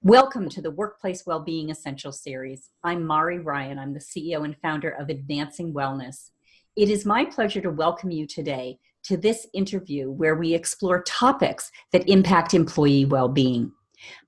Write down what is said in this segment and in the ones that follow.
Welcome to the Workplace Wellbeing Essential Series. I'm Mari Ryan. I'm the CEO and founder of Advancing Wellness. It is my pleasure to welcome you today to this interview where we explore topics that impact employee well-being.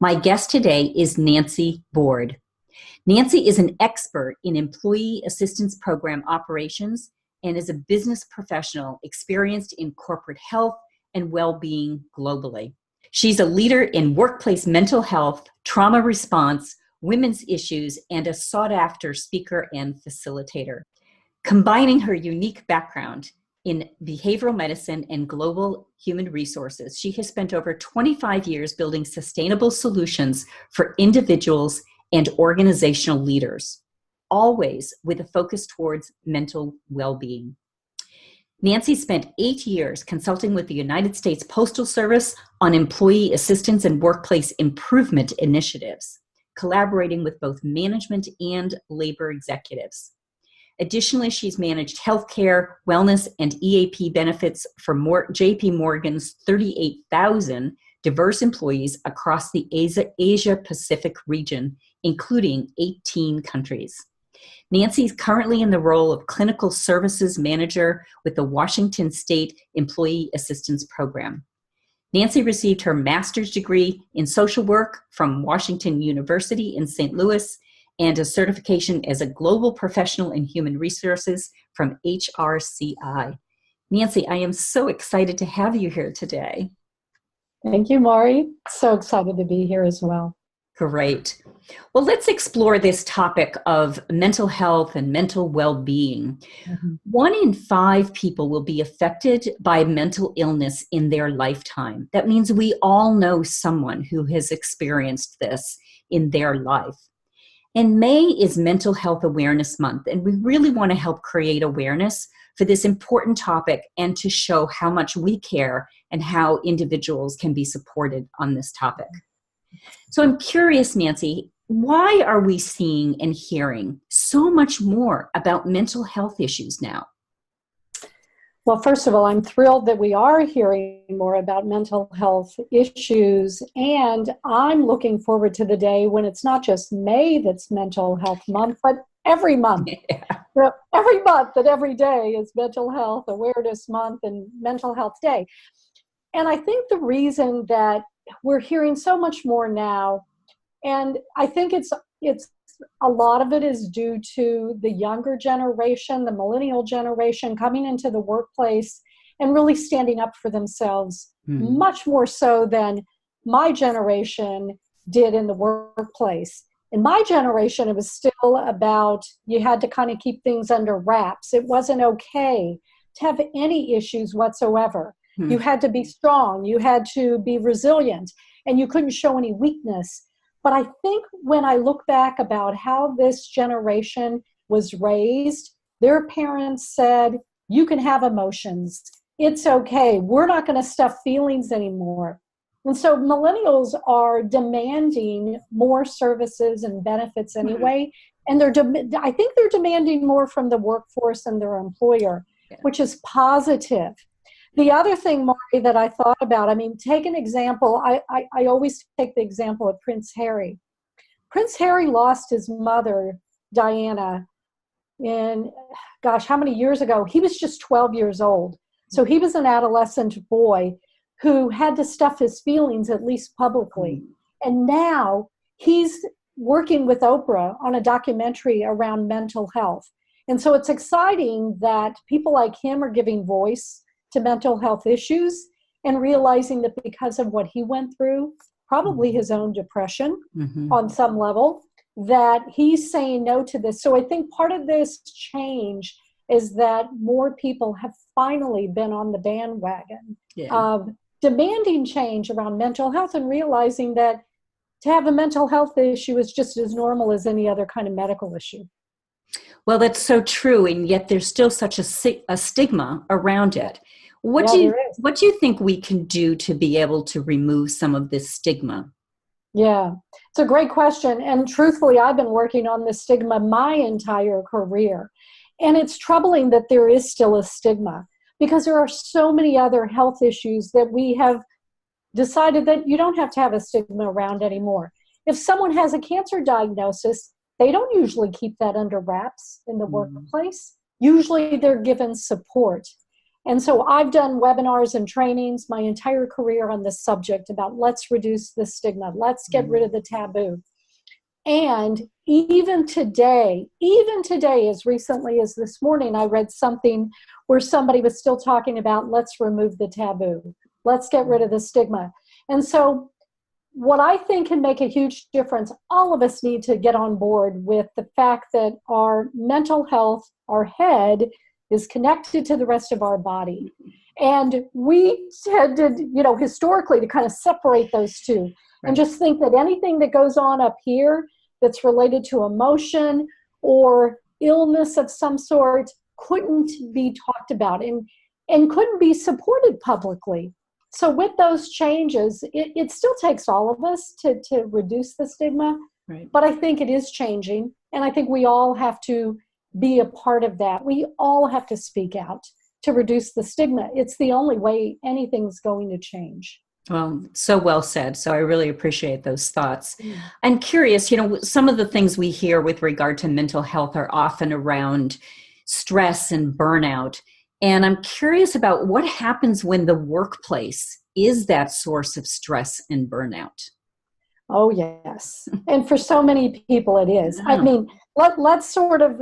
My guest today is Nancy Board. Nancy is an expert in employee assistance program operations and is a business professional experienced in corporate health and well-being globally. She's a leader in workplace mental health, trauma response, women's issues, and a sought-after speaker and facilitator. Combining her unique background in behavioral medicine and global human resources, she has spent over 25 years building sustainable solutions for individuals and organizational leaders, always with a focus towards mental well-being. Nancy spent 8 years consulting with the United States Postal Service on employee assistance and workplace improvement initiatives, collaborating with both management and labor executives. Additionally, she's managed healthcare, wellness, and EAP benefits for JP Morgan's 38,000 diverse employees across the Asia-Pacific region, including 18 countries. Nancy is currently in the role of Clinical Services Manager with the Washington State Employee Assistance Program. Nancy received her master's degree in social work from Washington University in St. Louis and a certification as a global professional in human resources from HRCI. Nancy, I am so excited to have you here today. Thank you, Mari. So excited to be here as well. Great. Well, let's explore this topic of mental health and mental well-being. 1 in 5 people will be affected by mental illness in their lifetime. That means we all know someone who has experienced this in their life. And May is Mental Health Awareness Month, and we really want to help create awareness for this important topic and to show how much we care and how individuals can be supported on this topic. So I'm curious, Nancy, why are we seeing and hearing so much more about mental health issues now? Well, first of all, I'm thrilled that we are hearing more about mental health issues, and I'm looking forward to the day when it's not just May that's Mental Health Month, but every month. Yeah. Every month and every day is Mental Health Awareness Month and Mental Health Day. And I think the reason that we're hearing so much more now, and I think it's a lot of it is due to the younger generation, the millennial generation coming into the workplace and really standing up for themselves, much more so than my generation did in the workplace. In my generation, it was still about you had to kind of keep things under wraps. It wasn't okay to have any issues whatsoever. You had to be strong, you had to be resilient, and you couldn't show any weakness. But I think when I look back about how this generation was raised, their parents said, you can have emotions. It's okay. We're not going to stuff feelings anymore. And so millennials are demanding more services and benefits anyway. And I think they're demanding more from the workforce and their employer, which is positive. The other thing, Mari, that I thought about, take an example. I always take the example of Prince Harry. Prince Harry lost his mother, Diana, in, how many years ago? He was just 12 years old. So he was an adolescent boy who had to stuff his feelings, at least publicly. And now he's working with Oprah on a documentary around mental health. And so it's exciting that people like him are giving voice to mental health issues and realizing that because of what he went through, probably his own depression on some level, that he's saying no to this. So I think part of this change is that more people have finally been on the bandwagon of demanding change around mental health and realizing that to have a mental health issue is just as normal as any other kind of medical issue. Well, that's so true, and yet there's still such a stigma around it. What do you think we can do to be able to remove some of this stigma? Yeah, it's a great question. And truthfully, I've been working on this stigma my entire career. And it's troubling that there is still a stigma because there are so many other health issues that we have decided that you don't have to have a stigma around anymore. if someone has a cancer diagnosis, they don't usually keep that under wraps in the workplace. Usually they're given support. And so I've done webinars and trainings my entire career on this subject about let's reduce the stigma, let's get rid of the taboo. And even today, as recently as this morning, I read something where somebody was still talking about let's remove the taboo, let's get rid of the stigma. And so what I think can make a huge difference, all of us need to get on board with the fact that our mental health, our head, is connected to the rest of our body. And we tended, historically to kind of separate those two and just think that anything that goes on up here that's related to emotion or illness of some sort couldn't be talked about and couldn't be supported publicly. So with those changes, it still takes all of us to reduce the stigma, but I think it is changing. And I think we all have to be a part of that. We all have to speak out to reduce the stigma. It's the only way anything's going to change. Well, so well said. So I really appreciate those thoughts. I'm curious, some of the things we hear with regard to mental health are often around stress and burnout. And I'm curious about what happens when the workplace is that source of stress and burnout. Oh, yes. And for so many people it is. I mean, let's sort of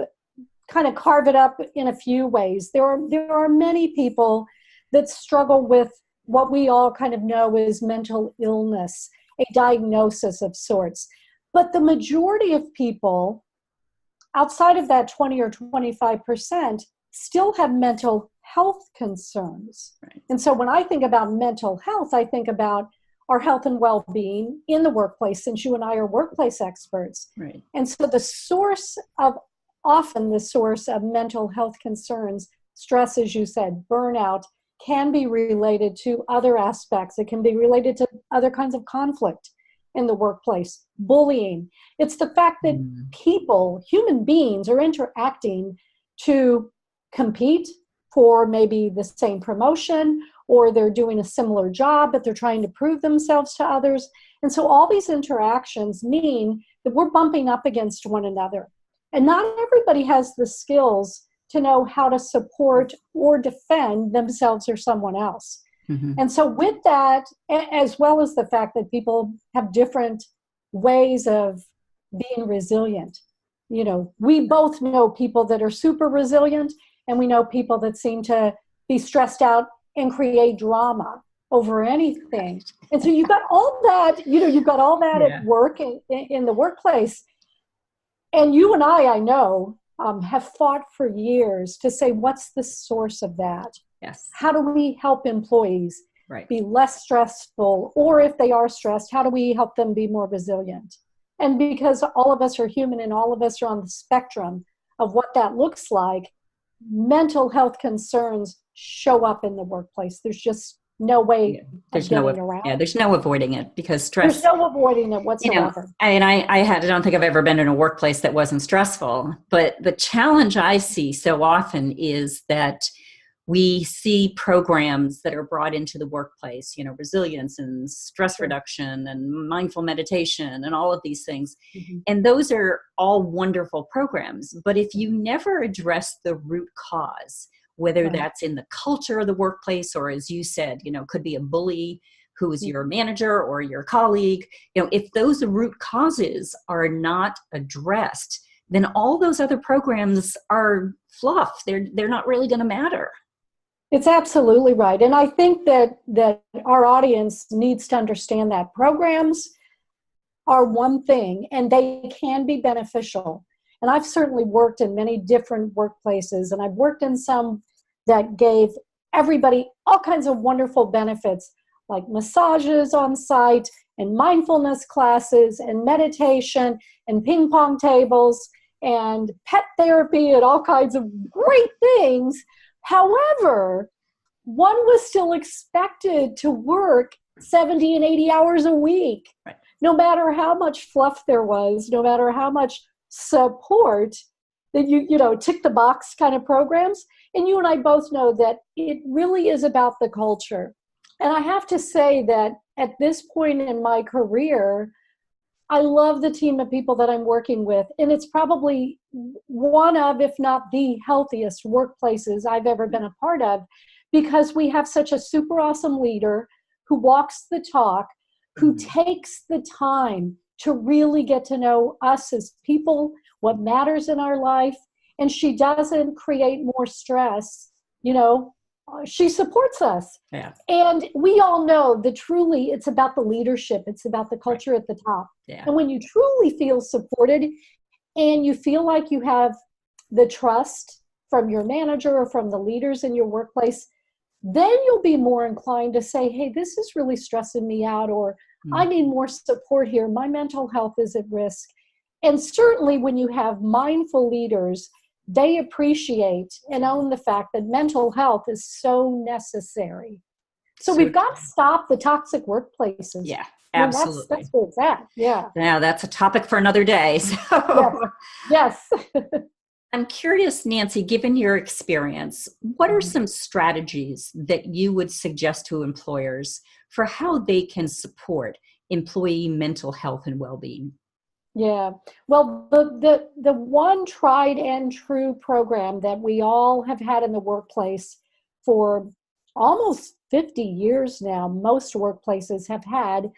kind of carve it up in a few ways. There are many people that struggle with what we all kind of know is mental illness, a diagnosis of sorts. But the majority of people outside of that 20 or 25% still have mental health concerns. And so when I think about mental health, I think about our health and well-being in the workplace, since you and I are workplace experts. And so often the source of mental health concerns, stress, as you said, burnout, can be related to other aspects. It can be related to other kinds of conflict in the workplace, bullying. It's the fact that human beings are interacting to compete for maybe the same promotion, or they're doing a similar job, but they're trying to prove themselves to others. And so all these interactions mean that we're bumping up against one another. And not everybody has the skills to know how to support or defend themselves or someone else. And so with that, as well as the fact that people have different ways of being resilient, we both know people that are super resilient, and we know people that seem to be stressed out and create drama over anything. And so you've got all that, at work, in the workplace. And you and I know, have fought for years to say, what's the source of that? How do we help employees be less stressful? Or if they are stressed, how do we help them be more resilient? And because all of us are human and all of us are on the spectrum of what that looks like, mental health concerns show up in the workplace. There's just no way of getting around. Yeah, there's no avoiding it, because stress. There's no avoiding it whatsoever. I don't think I've ever been in a workplace that wasn't stressful. But the challenge I see so often is that we see programs that are brought into the workplace, resilience and stress reduction and mindful meditation and all of these things. And those are all wonderful programs. But if you never address the root cause, whether that's in the culture of the workplace, or as you said, could be a bully who is your manager or your colleague, if those root causes are not addressed, then all those other programs are fluff. They're not really going to matter. It's absolutely right. And I think that our audience needs to understand that programs are one thing and they can be beneficial. And I've certainly worked in many different workplaces, and I've worked in some that gave everybody all kinds of wonderful benefits, like massages on site and mindfulness classes and meditation and ping pong tables and pet therapy and all kinds of great things. However, one was still expected to work 70 and 80 hours a week, no matter how much fluff there was, no matter how much support that you tick the box kind of programs. And you and I both know that it really is about the culture. And I have to say that at this point in my career, I love the team of people that I'm working with, and it's probably one of, if not the healthiest workplaces I've ever been a part of, because we have such a super awesome leader who walks the talk, who takes the time to really get to know us as people, what matters in our life, and she doesn't create more stress. She supports us. Yeah. And we all know that truly it's about the leadership. It's about the culture at the top. Yeah. And when you truly feel supported and you feel like you have the trust from your manager or from the leaders in your workplace, then you'll be more inclined to say, hey, this is really stressing me out, or I need more support here. My mental health is at risk. And certainly when you have mindful leaders, they appreciate and own the fact that mental health is so necessary. So we've got to stop the toxic workplaces. Yeah, absolutely. That's where it's at. Yeah. Now that's a topic for another day. So. Yes. I'm curious, Nancy, given your experience, what are some strategies that you would suggest to employers for how they can support employee mental health and well-being? Yeah. Well, the one tried and true program that we all have had in the workplace for almost 50 years now, most workplaces have had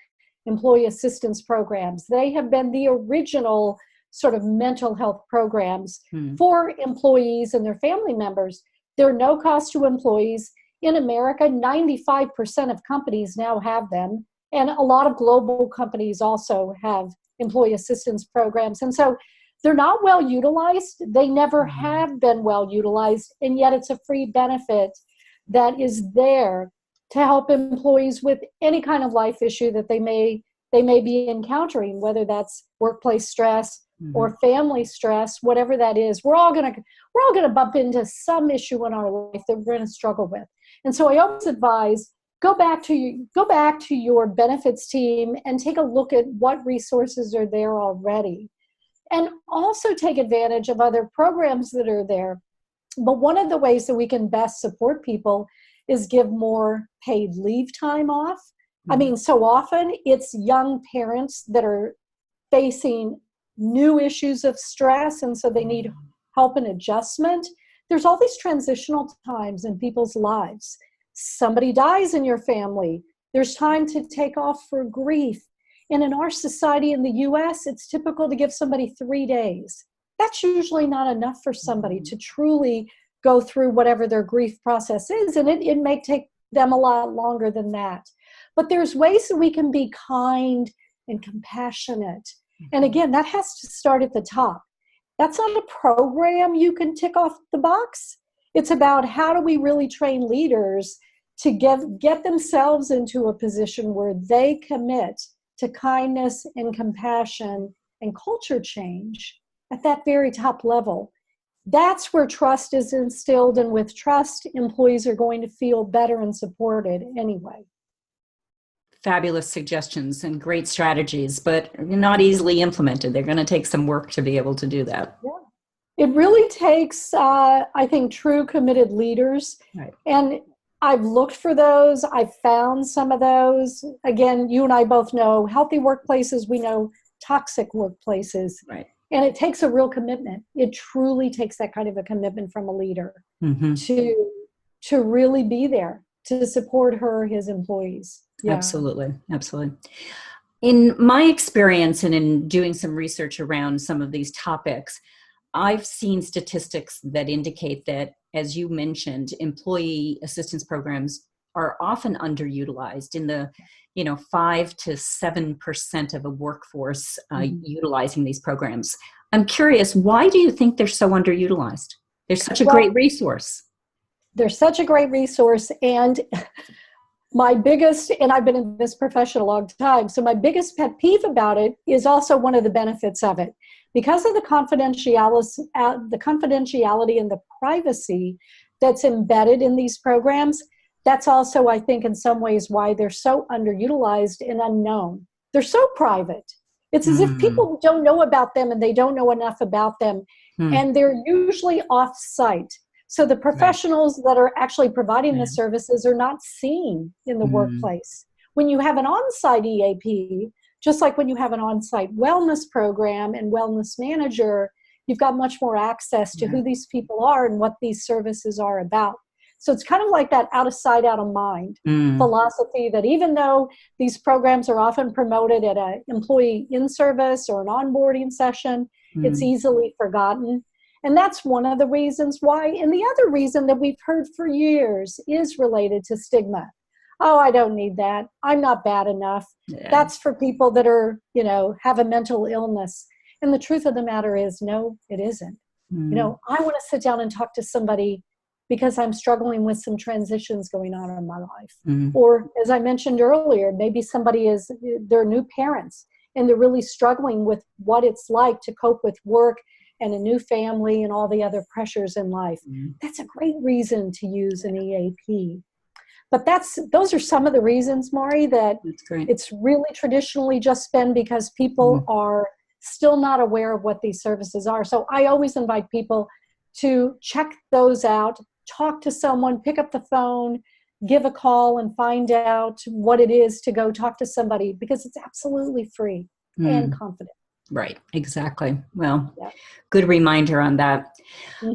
employee assistance programs. They have been the original sort of mental health programs for employees and their family members. They're no cost to employees. In America, 95% of companies now have them. And a lot of global companies also have employee assistance programs. And so they're not well utilized. They never have been well utilized. And yet it's a free benefit that is there to help employees with any kind of life issue that they may be encountering, whether that's workplace stress or family stress, whatever that is. We're all gonna bump into some issue in our life that we're gonna struggle with. And so I always advise, go back to your benefits team and take a look at what resources are there already. And also take advantage of other programs that are there. But one of the ways that we can best support people is give more paid leave time off. I mean, so often it's young parents that are facing new issues of stress, and so they need help and adjustment. There's all these transitional times in people's lives. Somebody dies in your family. There's time to take off for grief. And in our society in the US, it's typical to give somebody 3 days. That's usually not enough for somebody to truly go through whatever their grief process is. And it may take them a lot longer than that. But there's ways that we can be kind and compassionate. And again, that has to start at the top. That's not a program you can tick off the box. It's about how do we really train leaders to get themselves into a position where they commit to kindness and compassion and culture change at that very top level. That's where trust is instilled, and with trust, employees are going to feel better and supported anyway. Fabulous suggestions and great strategies, but not easily implemented. They're going to take some work to be able to do that. Yeah. It really takes, I think, true committed leaders. Right. And I've looked for those. I've found some of those. Again, you and I both know healthy workplaces. We know toxic workplaces. Right. And it takes a real commitment. It truly takes that kind of a commitment from a leader to really be there to support his employees. Yeah. Absolutely. In my experience and in doing some research around some of these topics, I've seen statistics that indicate that, as you mentioned, employee assistance programs are often underutilized in the 5 to 7% of a workforce utilizing these programs. I'm curious, why do you think they're so underutilized? They're such a great resource. They're such a great resource. And my biggest, and I've been in this profession a long time, so my biggest pet peeve about it is also one of the benefits of it. Because of the confidentiality and the privacy that's embedded in these programs, that's also, I think, in some ways why they're so underutilized and unknown. They're so private. It's as if people don't know about them and they don't know enough about them. And they're usually off-site. So the professionals that are actually providing the services are not seen in the workplace. When you have an on-site EAP, Just like when you have an on-site wellness program and wellness manager, you've got much more access to who these people are and what these services are about. So it's kind of like that out of sight, out of mind philosophy, that even though these programs are often promoted at an employee in-service or an onboarding session, it's easily forgotten. And that's one of the reasons why. And the other reason that we've heard for years is related to stigma. Oh, I don't need that. I'm not bad enough. Yeah. That's for people that are, have a mental illness. And the truth of the matter is, no, it isn't. I want to sit down and talk to somebody because I'm struggling with some transitions going on in my life. Or as I mentioned earlier, maybe they're new parents and they're really struggling with what it's like to cope with work and a new family and all the other pressures in life. That's a great reason to use an EAP. But those are some of the reasons, Mari, that it's really traditionally just been because people are still not aware of what these services are. So I always invite people to check those out, talk to someone, pick up the phone, give a call and find out what it is to go talk to somebody, because it's absolutely free and confident. Right, exactly. Well, good reminder on that.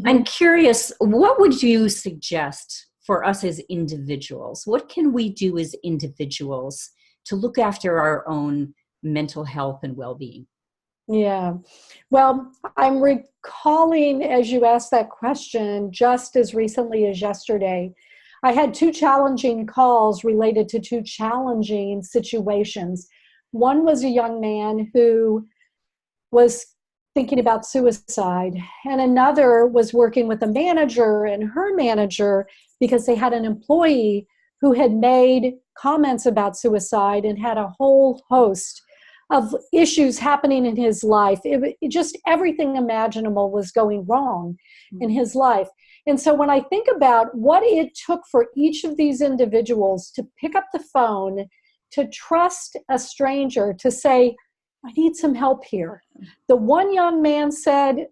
I'm curious, what would you suggest for us as individuals? What can we do as individuals to look after our own mental health and well-being? Yeah. Well, I'm recalling, as you asked that question, just as recently as yesterday, I had 2 challenging calls related to 2 challenging situations. One was a young man who was thinking about suicide, and another was working with a manager and her manager because they had an employee who had made comments about suicide and had a whole host of issues happening in his life. It just everything imaginable was going wrong in his life. And so when I think about what it took for each of these individuals to pick up the phone, to trust a stranger, to say, I need some help here. The one young man said,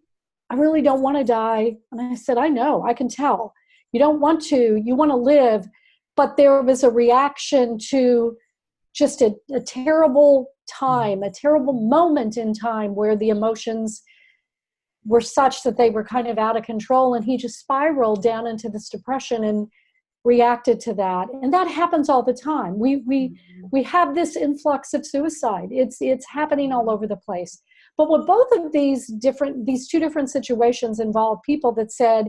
I really don't want to die. And I said, I know, I can tell. You don't want to, you want to live. But there was a reaction to just a terrible time, a terrible moment in time where the emotions were such that they were kind of out of control. And he just spiraled down into this depression and reacted to that. And that happens all the time. We have this influx of suicide. It's happening all over the place. But what both of these 2 different situations involve people that said,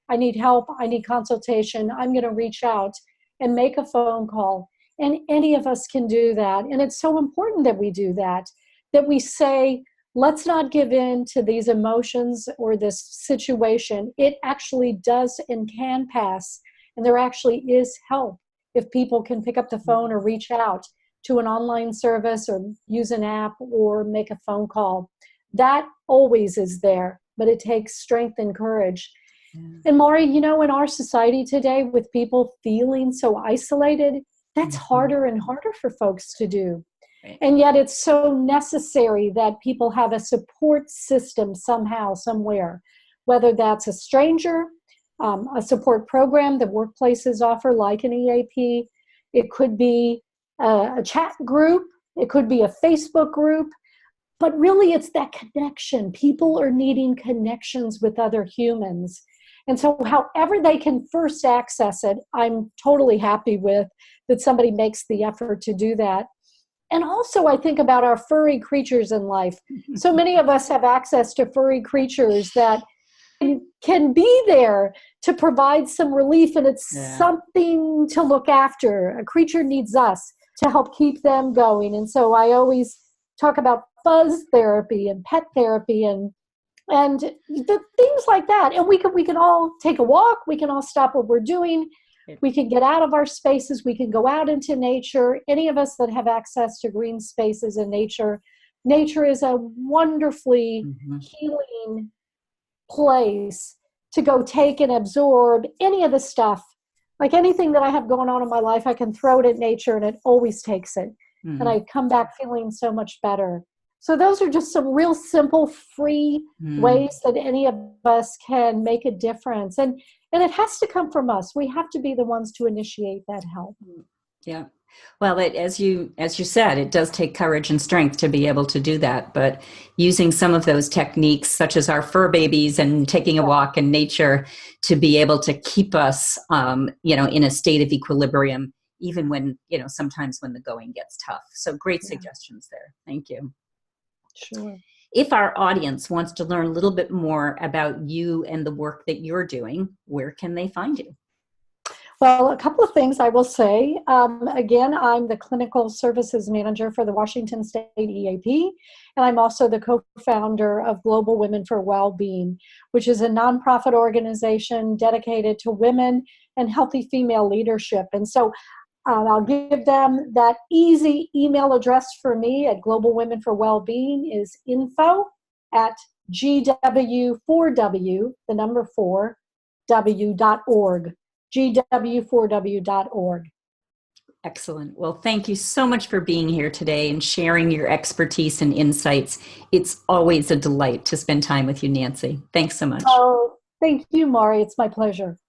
I need help, I need consultation, I'm going to reach out and make a phone call. And any of us can do that. And it's so important that we do that we say, let's not give in to these emotions or this situation. It actually does and can pass. And there actually is help if people can pick up the phone or reach out to an online service or use an app or make a phone call. That always is there, but it takes strength and courage. And Mari, in our society today, with people feeling so isolated, that's harder and harder for folks to do. And yet it's so necessary that people have a support system somehow, somewhere, whether that's a stranger, a support program that workplaces offer like an EAP. It could be a chat group. It could be a Facebook group. But really, it's that connection. People are needing connections with other humans. And so however they can first access it, I'm totally happy with that somebody makes the effort to do that. And also, I think about our furry creatures in life. So many of us have access to furry creatures that can be there to provide some relief, and it's something to look after. A creature needs us to help keep them going. And so I always talk about fuzz therapy and pet therapy and the things like that. And we can all take a walk. We can all stop what we're doing. We can get out of our spaces. We can go out into nature. Any of us that have access to green spaces and nature is a wonderfully healing place to go take and absorb any of the stuff. Like anything that I have going on in my life, I can throw it at nature and it always takes it. And I come back feeling so much better. So those are just some real simple, free ways that any of us can make a difference. And it has to come from us. We have to be the ones to initiate that help. Yeah, Well, as you said, it does take courage and strength to be able to do that. But using some of those techniques, such as our fur babies and taking a walk in nature, to be able to keep us, in a state of equilibrium, even when sometimes when the going gets tough. So great suggestions there. Thank you. Sure. If our audience wants to learn a little bit more about you and the work that you're doing, where can they find you? Well, a couple of things I will say. Again, I'm the Clinical Services Manager for the Washington State EAP, and I'm also the co-founder of Global Women for Wellbeing, which is a nonprofit organization dedicated to women and healthy female leadership. And so I'll give them that easy email address for me at Global Women for Wellbeing is info@gw4w, the number 4, w.org. gw4w.org. Excellent. Well, thank you so much for being here today and sharing your expertise and insights. It's always a delight to spend time with you, Nancy. Thanks so much. Oh, thank you, Mari. It's my pleasure.